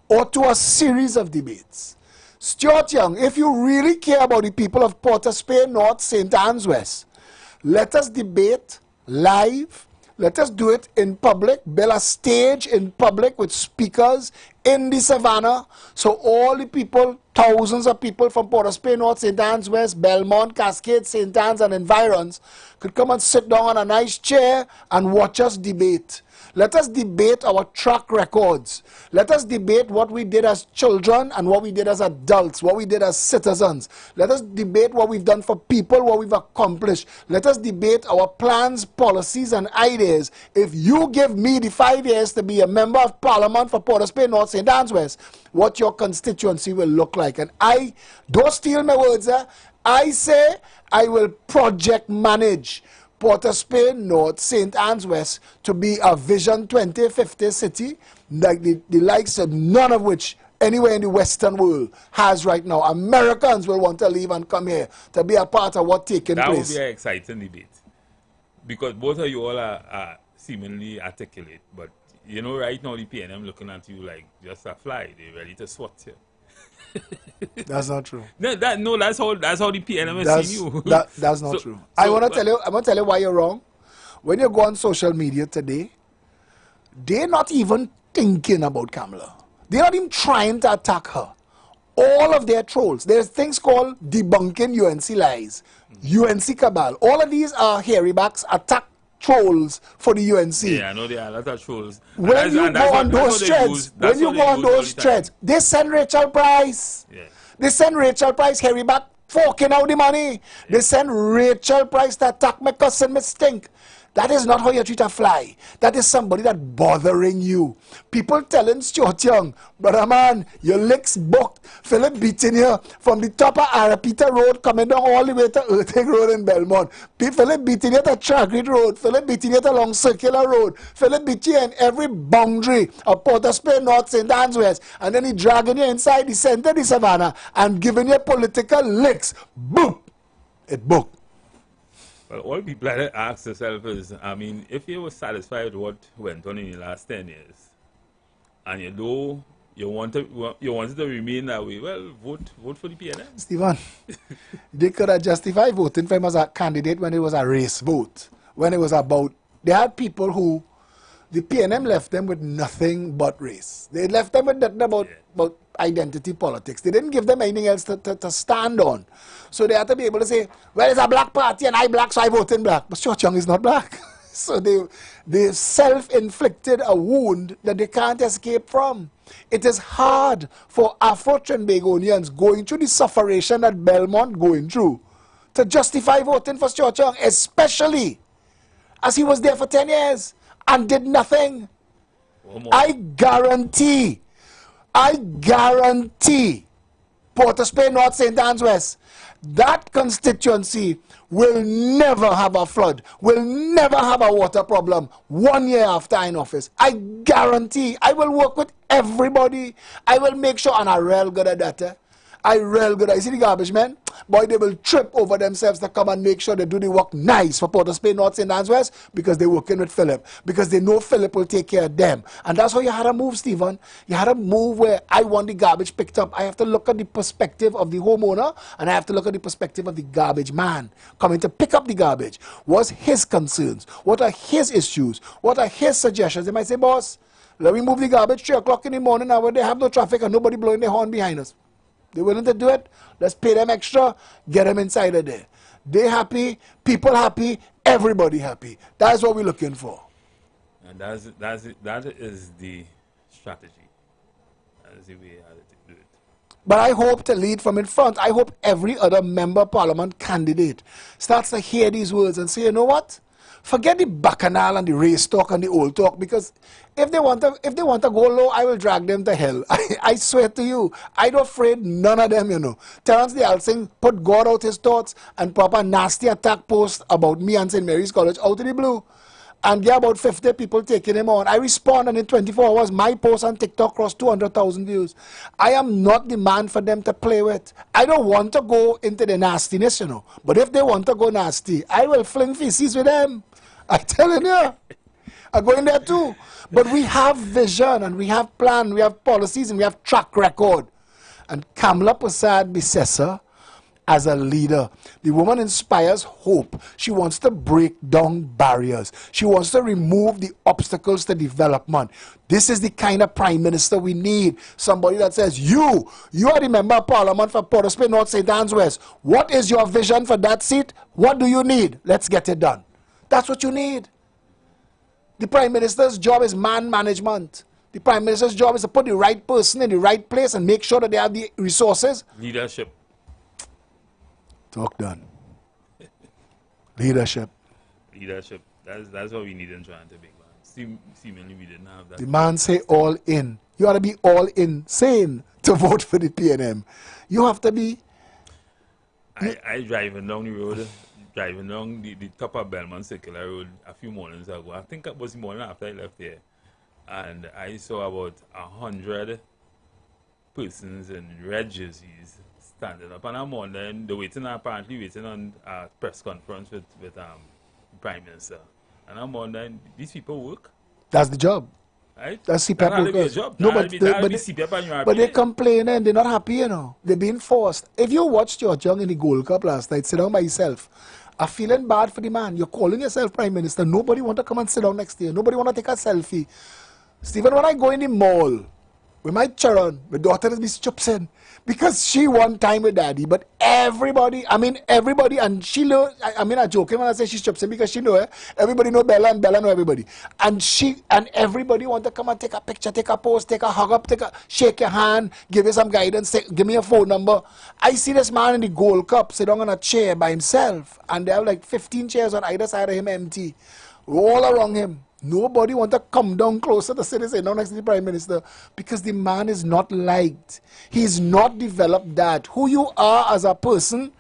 or to a series of debates. Stuart Young, if you really care about the people of Port of Spain, North, St. Anne's West, let us debate live. Let us do it in public, build a stage in public with speakers in the savannah, so all the people, thousands of people from Port of Spain, North, St. Anne's West, Belmont, Cascade, St. Anne's and environs could come and sit down on a nice chair and watch us debate. Let us debate our track records. Let us debate what we did as children and what we did as adults, what we did as citizens. Let us debate what we've done for people, what we've accomplished. Let us debate our plans, policies, and ideas. If you give me the 5 years to be a member of Parliament for Port of Spain, North, St. Anne's West, what your constituency will look like. And I, don't steal my words, I say I will project manage Port of Spain, North, St. Anne's West to be a Vision 2050 city, like the likes of none of which anywhere in the Western world has right now. Americans will want to leave and come here to be a part of what's taking place. That would be an exciting debate. Because both of you all are seemingly articulate, but you know right now the PNM looking at you like just a fly. They're ready to swat you. That's not true. That's how the PNM is seeing you. That's not true. I want to tell you why you're wrong. When you go on social media today, they're not even thinking about Kamala. They're not even trying to attack her. All of their trolls. There's things called debunking UNC lies, UNC cabal. All of these are hairy backs attack trolls for the UNC. Yeah, I know there are a lot of trolls. When you go on those threads, they send Rachel Price. Yeah. They send Rachel Price, hairy back, forking out the money. Yeah. They send Rachel Price to attack my cousin, me stink. That is not how you treat a fly. That is somebody that bothering you. People telling Stuart Young, brother man, your licks booked. Philip beating you from the top of Arapita Road coming down all the way to Earthing Road in Belmont. Philip beating you to Chagrit Road. Philip beating you to Long Circular Road. Philip beating you in every boundary of Port of Spain, North, St. Anne's West. And then he dragging you inside the center of the savannah and giving you political licks. Boom! It booked. Well, all people that ask themselves is, I mean, if you were satisfied with what went on in the last 10 years, and you know you wanted to remain that way, well, vote for the PNM. Stephen, they could have justified voting for him as a candidate when it was a race vote. When it was about, they had people who, the PNM left them with nothing but race. They left them with nothing about identity politics. They didn't give them anything else to stand on. So they had to be able to say, well, it's a black party and I black, so I vote in black. But Stuart Young is not black. So they self-inflicted a wound that they can't escape from. It is hard for Afro-Trinbagonians going through the sufferation that Belmont going through to justify voting for Stuart Young, especially as he was there for 10 years and did nothing. I guarantee Port of Spain, North, St. Anne's West, that constituency will never have a flood, will never have a water problem 1 year after I'm in office. I guarantee. I will work with everybody. I will make sure, and I'm real good at that. You see the garbage men? Boy, they will trip over themselves to come and make sure they do the work nice for Port of Spain, North, St. Anne's West, because they're working with Philip, because they know Philip will take care of them. And that's how you had to move, Stephen. You had to move where I want the garbage picked up. I have to look at the perspective of the homeowner, and I have to look at the perspective of the garbage man coming to pick up the garbage. What's his concerns? What are his issues? What are his suggestions? They might say, boss, let me move the garbage 3 o'clock in the morning now when they have no traffic and nobody blowing their horn behind us. They're willing to do it. Let's pay them extra, get them inside of there. They happy, people happy, everybody happy. That's what we're looking for. And that is the strategy. That is the way how to do it. But I hope to lead from in front. I hope every other member of parliament candidate starts to hear these words and say, you know what? Forget the bacchanal and the race talk and the old talk, because if they want to go low, I will drag them to hell. I swear to you, I don't afraid none of them, you know. Terence the Alsing put God out his thoughts and proper nasty attack post about me and St. Mary's College out of the blue. and get about 50 people taking him on. I respond, and in 24 hours, my post on TikTok crossed 200,000 views. I am not the man for them to play with. I don't want to go into the nastiness, you know. But if they want to go nasty, I will fling feces with them. I telling you. I go in there too. But we have vision, and we have plan, we have policies, and we have track record. And Kamala Prasad Bisesa, as a leader, the woman inspires hope. She wants to break down barriers. She wants to remove the obstacles to development. This is the kind of prime minister we need. Somebody that says, you are the member of parliament for Port of Spain, North St. Anne's West. What is your vision for that seat? What do you need? Let's get it done. That's what you need. The prime minister's job is man management. The prime minister's job is to put the right person in the right place and make sure that they have the resources. Leadership. Talk done. Leadership. Leadership. That's what we need in Toronto, big man. Seemingly we didn't have that. The man say all in. You ought to be all insane to vote for the PNM. You have to be. I driving down the road, driving down the top of Belmont Circular Road a few mornings ago. I think it was the morning after I left here. And I saw about 100 persons in red jerseys standing up. And I'm wondering, they're apparently waiting on a press conference with the Prime Minister. And I'm wondering, these people work? That's the job. Right? That's CPAP workers. Job. No, but they're complaining. They're not happy, you know. They're being forced. If you watched George Young in the Gold Cup last night, sit down by yourself. I'm feeling bad for the man. You're calling yourself Prime Minister. Nobody want to come and sit down next to you. Nobody want to take a selfie. Stephen, when I go in the mall with my children, my daughter is chupsing because she won time with daddy. But everybody, and she know, I'm joking when I say she's chupsing because she know it. Everybody know Bella and Bella know everybody. And everybody want to come and take a picture, take a pose, take a hug up, shake your hand, give you some guidance, give me a phone number. I see this man in the Gold Cup sit down on a chair by himself, and they have like 15 chairs on either side of him empty, all around him. Nobody want to come down closer to citizen, now next to the Prime Minister, because the man is not liked. He's not developed that. Who you are as a person,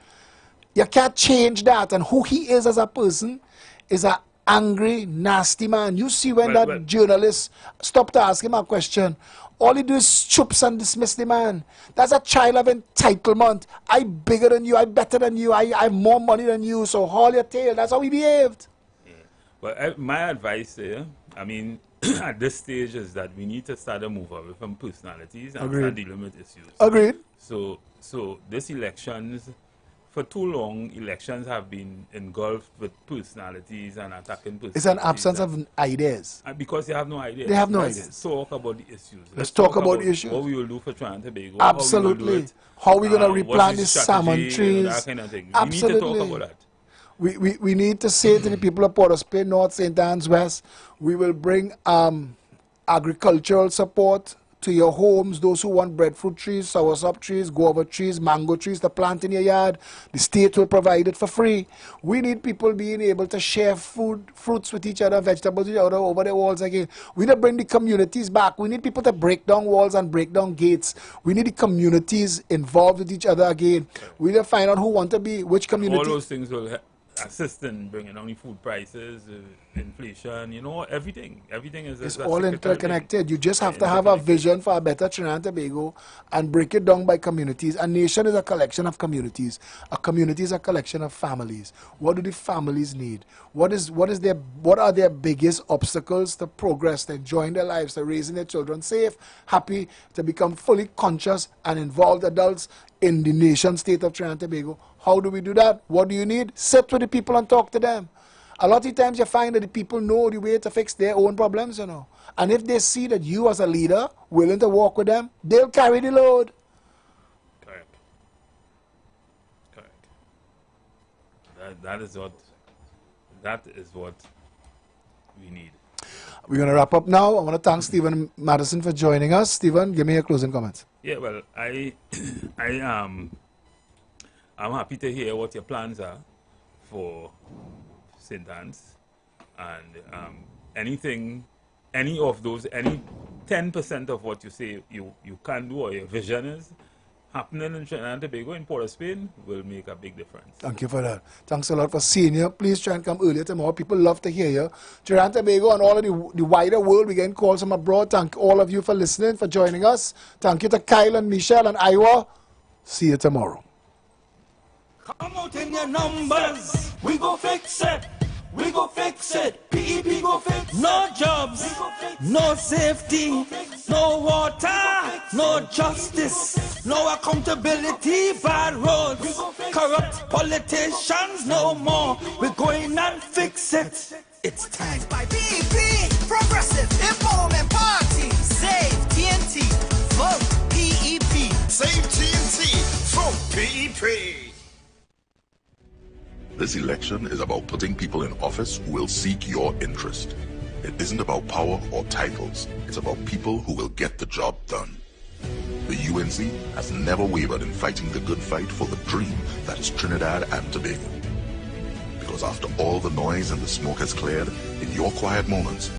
you can't change that. And who he is as a person is an angry, nasty man. You see when that journalist stopped to ask him a question, all he do is chups and dismiss the man. That's a child of entitlement. I'm bigger than you, I'm better than you, I have more money than you, so haul your tail. That's how he behaved. But my advice there, at this stage is that we need to start to move away from personalities and start dealing with issues. Agreed. So this elections, for too long, elections have been engulfed with personalities and attacking personalities. It's an absence of ideas. And because they have no ideas. They have no ideas. ideas. Let's talk about the issues. Let's talk about the issues. What we will do for Trinidad and Tobago. Absolutely. How we going to replant the salmon trees. That kind of thing. Absolutely. We need to talk about that. We need to say to the people of Port of Spain, North St. Anne's West, we will bring agricultural support to your homes, those who want breadfruit trees, soursop trees, guava trees, mango trees to plant in your yard. The state will provide it for free. We need people being able to share fruits with each other, vegetables with each other over the walls again. We need to bring the communities back. We need people to break down walls and break down gates. We need the communities involved with each other again. We need to find out who want to be, which community. All those things will assist in bringing down the food prices, inflation, everything. Everything is... It's all interconnected. You just have to have a vision for a better Trinidad and Tobago and break it down by communities. A nation is a collection of communities. A community is a collection of families. What do the families need? What are their biggest obstacles to progress, to enjoying their lives, to raising their children safe, happy, to become fully conscious and involved adults in the nation state of Trinidad and Tobago? How do we do that? What do you need? Sit with the people and talk to them. A lot of times you find that the people know the way to fix their own problems, And if they see that you as a leader willing to walk with them, they'll carry the load. Correct. That is what we need. We're going to wrap up now. I want to thank Stephen Madison for joining us. Stephen, give me your closing comments. Yeah, well, I'm happy to hear what your plans are for St. Anne's, and any 10% of what you say you can do or your vision is, happening in Trinidad and Tobago, in Port of Spain, will make a big difference. Thank you for that. Thanks a lot for seeing you. Please try and come earlier tomorrow. People love to hear you. Trinidad and Tobago and all of the wider world, we're getting calls from abroad. Thank all of you for listening, for joining us. Thank you to Kyle and Michelle and Iwer. See you tomorrow. Come out in your numbers. We go fix it. We go fix it. PEP go fix it. No jobs, no safety, no water, no justice, no accountability, bad roads, corrupt politicians, no more. We're going and fix it. It's time. By PEP, Progressive Empowerment Party. Save TNT, vote PEP. Save TNT, vote PEP. This election is about putting people in office who will seek your interest. It isn't about power or titles. It's about people who will get the job done. The UNC has never wavered in fighting the good fight for the dream that is Trinidad and Tobago. Because after all the noise and the smoke has cleared, in your quiet moments,